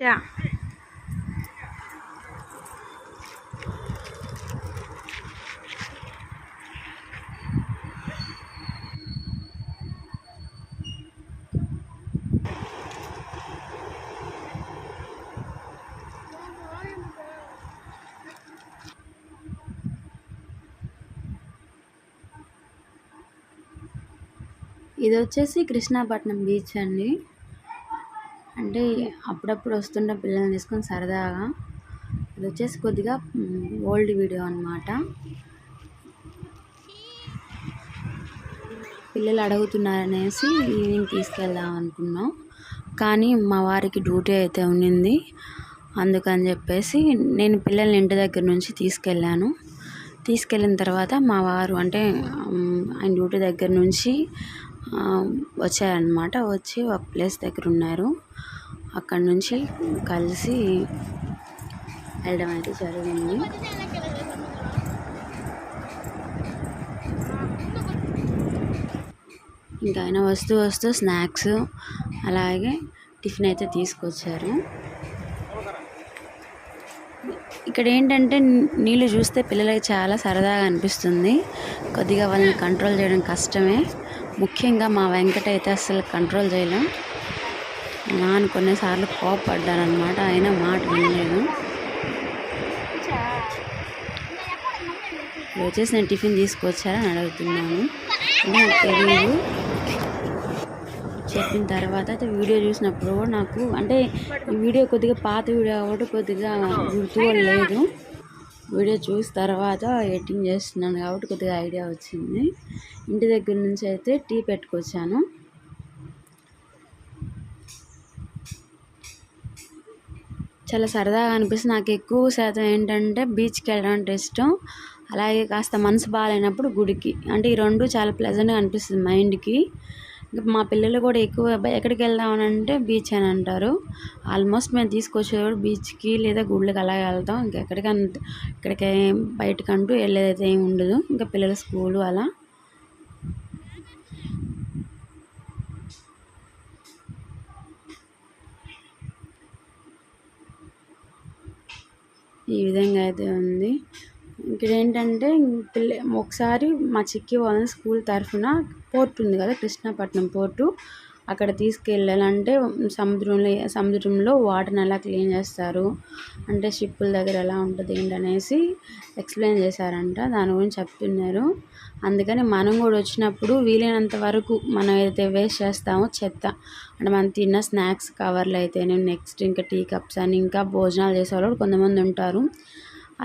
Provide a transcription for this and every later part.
Yeah ఇది వచ్చేసి Krishnapatnam beach అండి. అంటే అప్పుడప్పుడు వస్తుండే పిల్లల్ని తీసుకొని సరదాగా. ఇది వచ్చేసి కొద్దిగా ఓల్డ్ వీడియో అన్నమాట. పిల్లలు అడుగుతున్నారనేసి ఈవినింగ్ తీసుకెళ్దాం అనుకున్నాం. కానీ మా వారికి డ్యూటీ అయితే ఉన్నింది. అందుకని చెప్పేసి నేను పిల్లల్ని ఇంటి దగ్గర నుంచి తీసుకెళ్ళాను. తీసుకెళ్ళిన తర్వాత మా వారు అంటే ఆయన డ్యూటీ దగ్గర నుంచి వచ్చారనమాట. వచ్చి ఒక ప్లేస్ దగ్గర ఉన్నారు. అక్కడ నుంచి కలిసి వెళ్ళడం అయితే జరిగింది. ఇంకా ఆయన వస్తూ స్నాక్స్ అలాగే టిఫిన్ అయితే తీసుకొచ్చారు. ఇక్కడ ఏంటంటే నీళ్ళు చూస్తే పిల్లలకి చాలా సరదాగా అనిపిస్తుంది. కొద్దిగా వాళ్ళని కంట్రోల్ చేయడం కష్టమే. ముఖ్యంగా మా వెంకట అయితే అస్సలు కంట్రోల్ చేయలేం. నాన్న కొన్నిసార్లు కోపడ్డారనమాట. అయినా మాట వినలేదు. వచ్చేసి నేను టిఫిన్ తీసుకొచ్చారని అడుగుతున్నాను. నాకు తెలియదు. చెప్పిన తర్వాత అయితే వీడియో చూసినప్పుడు కూడా నాకు అంటే ఈ వీడియో కొద్దిగా పాత వీడియో కాబట్టి కొద్దిగా గుర్తు లేదు. వీడియో చూసిన తర్వాత ఎడిటింగ్ చేస్తున్నాను కాబట్టి కొద్దిగా ఐడియా వచ్చింది. ఇంటి దగ్గర నుంచి అయితే టీ పెట్టుకొచ్చాను. చాలా సరదాగా అనిపిస్తుంది. నాకు ఎక్కువ శాతం ఏంటంటే బీచ్కి వెళ్ళడం అంటే ఇష్టం. అలాగే కాస్త మనసు బాగాలేనప్పుడు గుడికి. అంటే ఈ రెండు చాలా ప్లెజెంట్గా అనిపిస్తుంది మైండ్కి. మా పిల్లలు కూడా ఎక్కువ ఎక్కడికి వెళ్దామని అంటే బీచ్ అని అంటారు. ఆల్మోస్ట్ మేము తీసుకొచ్చేవాడు బీచ్కి లేదా గుళ్ళకి అలాగే వెళ్తాం. ఇక్కడికి బయటకంటూ వెళ్ళేదైతే ఏమి ఉండదు. ఇంకా పిల్లల స్కూలు అలా. ఈ విధంగా అయితే ఉంది. ఇక్కడ ఏంటంటే ఒకసారి మా చిక్కి వాళ్ళ స్కూల్ తరఫున పోర్ట్ ఉంది కదా, కృష్ణాపట్నం పోర్టు, అక్కడ తీసుకెళ్ళాలంటే సముద్రంలో వాటర్ని ఎలా క్లీన్ చేస్తారు అంటే షిప్పుల దగ్గర ఎలా ఉంటుంది ఏంటనేసి ఎక్స్ప్లెయిన్ చేశారంట. దాని గురించి చెప్తున్నారు. అందుకని మనం కూడా వచ్చినప్పుడు వీలైనంత వరకు మనం ఏదైతే వేస్ట్ చేస్తామో చెత్త అంటే మనం తిన్న స్నాక్స్ కవర్లు అయితే నెక్స్ట్ ఇంకా టీ కప్స్ అని ఇంకా భోజనాలు చేసేవాళ్ళు కొంతమంది ఉంటారు.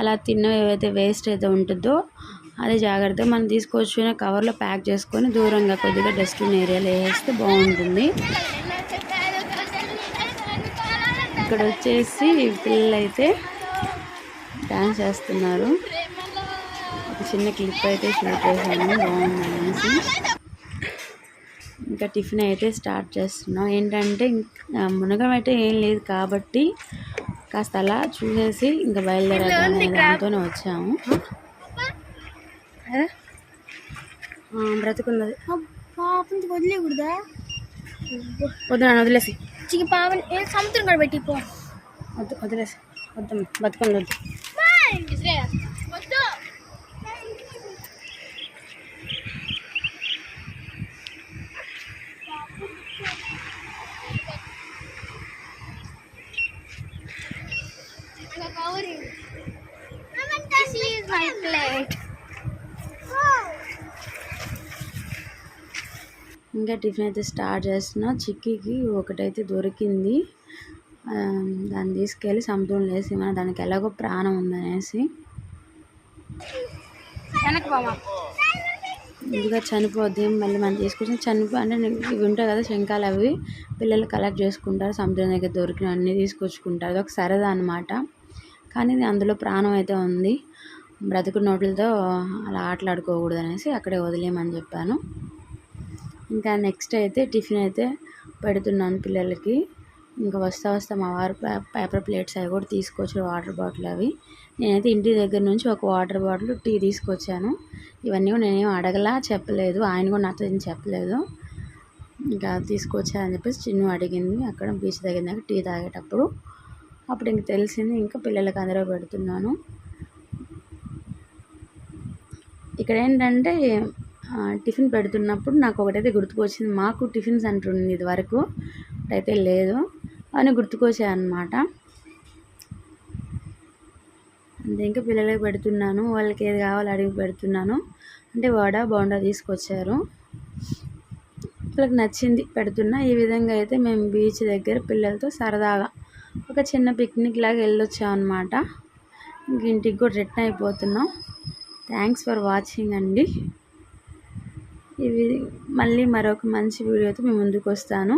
అలా తిన్న ఏవైతే వేస్ట్ అయితే ఉంటుందో అది జాగ్రత్తగా మనం తీసుకొచ్చిన కవర్లో ప్యాక్ చేసుకొని దూరంగా కొద్దిగా డస్ట్బిన్ ఏరియాలో వేస్తే బాగుంటుంది. ఇక్కడ వచ్చేసి పిల్లలు అయితే డాన్స్ చేస్తున్నారు. ఒక చిన్న క్లిప్ అయితే షూట్ చేశాను బాగుందనేసి. ఇంకా టిఫిన్ అయితే స్టార్ట్ చేస్తున్నాం. ఏంటంటే మునగం అయితే ఏం లేదు కాబట్టి కాస్త అలా చూసేసి ఇంకా బయలుదేరాలి దాంతోనే వచ్చాము. బ్రతుకున్నది వదిలేకూడదా? వద్దు వదిలేసి పాపని సముద్రం కూడా పెట్టి వదిలేసి వద్దు బతుకుంది వద్దు. ఇంకా టిఫిన్ అయితే స్టార్ట్ చేస్తున్నా. చిక్కీకి ఒకటైతే దొరికింది. దాన్ని తీసుకెళ్ళి సముద్రంలో వేసి దానికి ఎలాగో ప్రాణం ఉందనేసి ఇదిగా చనిపోద్ది. మళ్ళీ మనం తీసుకొచ్చిన అంటే ఇవి ఉంటాయి కదా శంఖాలు, అవి పిల్లలు కలెక్ట్ చేసుకుంటారు. సముద్రం దగ్గర దొరికిన అన్నీ తీసుకొచ్చుకుంటారు. అది ఒక సరదా అనమాట. కానీ అందులో ప్రాణం అయితే ఉంది. బ్రతుకు నోట్లతో అలా ఆటలాడుకోకూడదు అనేసి అక్కడే వదిలేయమని చెప్పాను. ఇంకా నెక్స్ట్ అయితే టిఫిన్ అయితే పెడుతున్నాను పిల్లలకి. ఇంకా వస్తా మా వారు పేపర్ ప్లేట్స్ అవి కూడా తీసుకొచ్చారు, వాటర్ బాటిల్ అవి. నేనైతే ఇంటి దగ్గర నుంచి ఒక వాటర్ బాటిల్ టీ తీసుకొచ్చాను. ఇవన్నీ కూడా నేనేం అడగలా, చెప్పలేదు. ఆయన కూడా నాతో ఏం చెప్పలేదు. ఇంకా తీసుకొచ్చారని చెప్పేసి చిన్ను అడిగింది అక్కడ బీచ్ దగ్గర టీ తాగేటప్పుడు. అప్పుడు ఇంక తెలిసింది, ఇంకా పిల్లలకి అందులో పెడుతున్నాను. ఇక్కడ ఏంటంటే టిఫిన్ పెడుతున్నప్పుడు నాకు ఒకటైతే గుర్తుకొచ్చింది. మాకు టిఫిన్ సెంటర్ ఉంది ఇది వరకు, అయితే లేదు అని గుర్తుకొచ్చాయి అన్నమాట. అంతే, ఇంకా పిల్లలకి పెడుతున్నాను. వాళ్ళకి ఏది కావాలో అడిగి పెడుతున్నాను. అంటే వడ బోండా తీసుకొచ్చారు, వాళ్ళకి నచ్చింది పెడుతున్నా. ఈ విధంగా అయితే మేము బీచ్ దగ్గర పిల్లలతో సరదాగా ఒక చిన్న పిక్నిక్ లాగా వెళ్ళొచ్చాం అన్నమాట. ఇంక ఇంటికి కూడా రిటర్న్ అయిపోతున్నాం. థ్యాంక్స్ ఫర్ వాచింగ్ అండి. ఇవి మళ్ళీ మరొక మంచి వీడియోతో మీ ముందుకు వస్తాను.